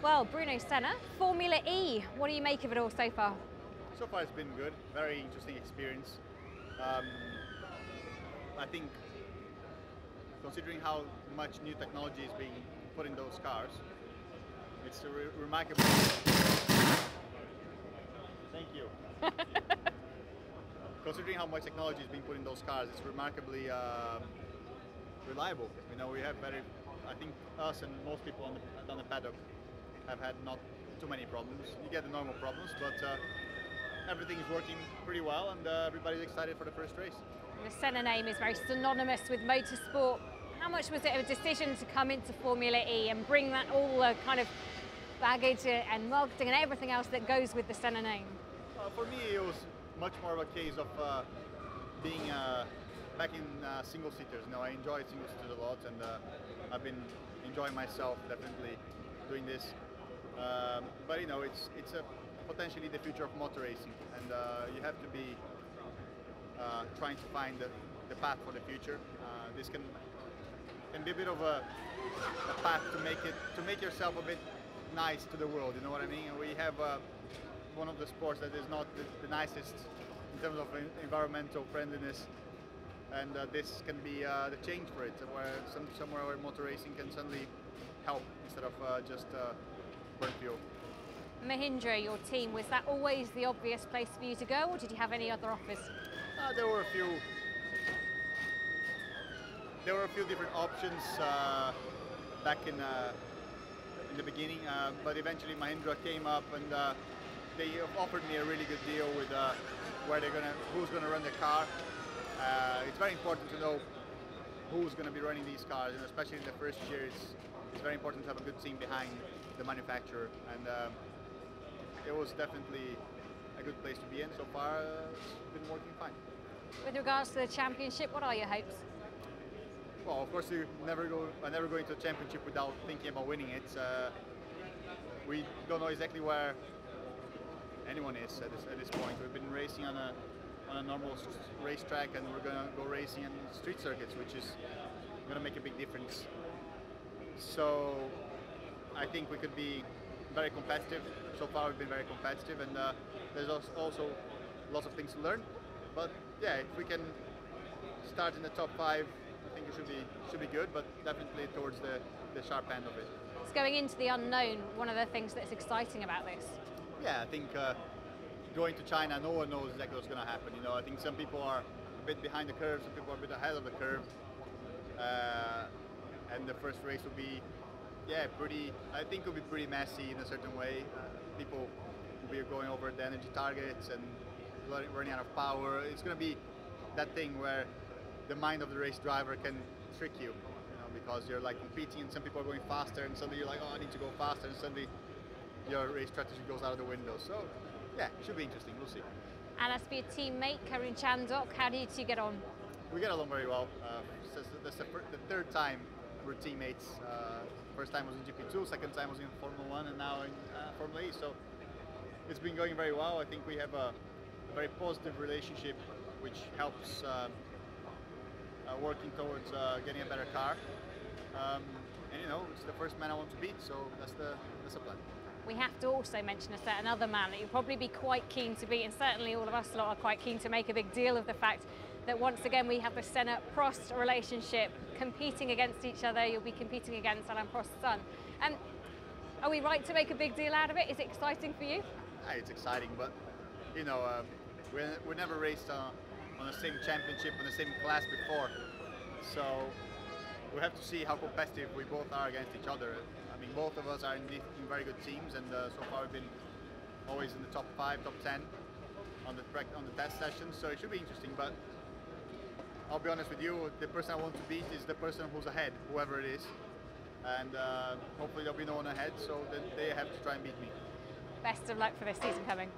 Well, Bruno Senna, Formula E, what do you make of it all so far? So far it's been good, very interesting experience. I think considering how much new technology is being put in those cars, it's a remarkable... Thank you. Considering how much technology is being put in those cars, it's remarkably reliable. You know, we have I think us and most people on the paddock have had not too many problems. You get the normal problems, but everything is working pretty well, and everybody's excited for the first race. The Senna name is very synonymous with motorsport. How much was it of a decision to come into Formula E and bring that all the kind of baggage and marketing and everything else that goes with the Senna name? For me, it was much more of a case of being back in single-seaters. You know, I enjoy single-seaters a lot, and I've been enjoying myself definitely doing this. But you know, it's potentially the future of motor racing, and you have to be trying to find the path for the future. This can be a bit of a path to make yourself a bit nice to the world. You know what I mean? And we have one of the sports that is not the nicest in terms of environmental friendliness, and this can be the change for it, where somewhere where motor racing can suddenly help instead of just burn fuel. Mahindra, your team, was that always the obvious place for you to go, or did you have any other offers? There were a few. There were a few different options back in the beginning, but eventually Mahindra came up, and they offered me a really good deal with who's gonna run the car. It's very important to know who's going to be running these cars, and especially in the first year, it's very important to have a good team behind the manufacturer, and it was definitely a good place to be in. So far, it's been working fine. With regards to the championship, what are your hopes? Well, of course, I never go into a championship without thinking about winning it. We don't know exactly where anyone is at this point. We've been racing on a normal racetrack, and we're going to go racing in street circuits, which is going to make a big difference. So I think we could be very competitive. So far we've been very competitive, and there's also lots of things to learn. But yeah, if we can start in the top 5, I think it should be good, but definitely towards the sharp end of it. It's going into the unknown, one of the things that's exciting about this. Yeah, I think going to China, no one knows exactly what's going to happen. You know, I think some people are a bit behind the curve, some people are a bit ahead of the curve, and the first race will be, I think it'll be pretty messy in a certain way. People will be going over the energy targets and running out of power. It's going to be that thing where the mind of the race driver can trick you, because you're like competing, and some people are going faster, and suddenly you're like, oh, I need to go faster, and suddenly your race strategy goes out of the window. So yeah, it should be interesting. We'll see. And as for your teammate, Karun Chandok, how do you two get on? We get along very well. That's the third time we're teammates. First time was in GP2, second time was in Formula 1, and now in Formula E. So it's been going very well. I think we have a very positive relationship, which helps working towards getting a better car. And you know, it's the first man I want to beat, so that's the plan. We have to also mention a certain other man that you'll probably be quite keen to beat, and certainly all of us lot are quite keen to make a big deal of the fact that once again we have the Senna-Prost relationship competing against each other. You'll be competing against Alain Prost's son. Are we right to make a big deal out of it? Is it exciting for you? It's exciting, but you know, we never raced on the same championship, on the same class before, so we have to see how competitive we both are against each other. I mean, both of us are in very good teams, and so far we've been always in the top 5, top 10 on the test sessions. So it should be interesting. But I'll be honest with you, the person I want to beat is the person who's ahead, whoever it is, and hopefully there'll be no one ahead, so then they have to try and beat me. Best of luck for this season coming.